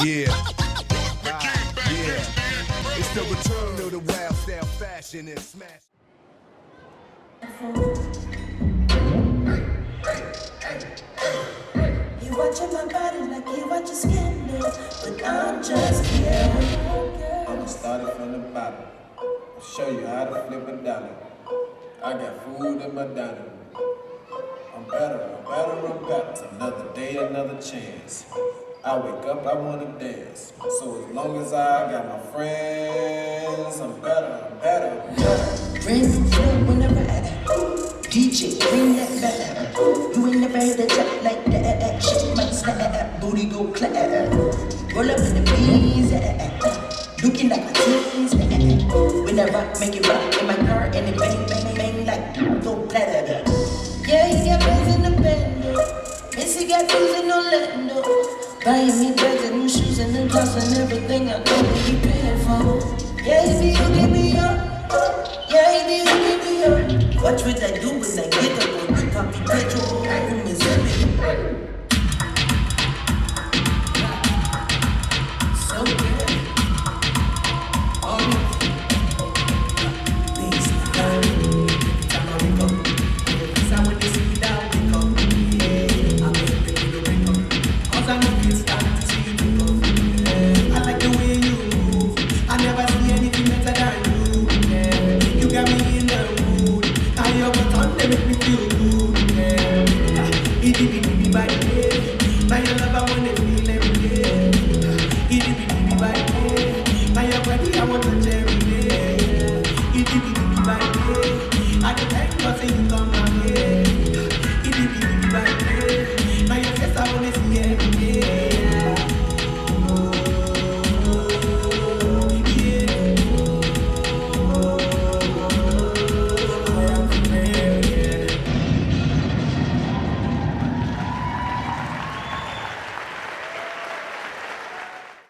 Yeah. Yeah. It's the return of the wild style fashion and smash. You watching my body like you watch your skin, but I'm just here. I'ma start it from the bottom. I'll show you how to flip a dollar. I got food in my dining room. I'm better. It's another day, another chance. I wake up, I wanna dance. So as long as I got my friends, I'm better. Brand new flow whenever DJ, bring that back. You ain't never heard a track like that. Shit might snap, booty go clap. Roll up in the beans, looking like my teens. When I rock, make it rock in my car, and it bang like go platter. Yeah, he got bands in the bando. Missy got fools in Orlando. Buying me bags and new shoes and new clothes and everything I know to be paying for. Yeah, he be hooking me up. Watch what I do when I get up on the copy petrol from Mississippi.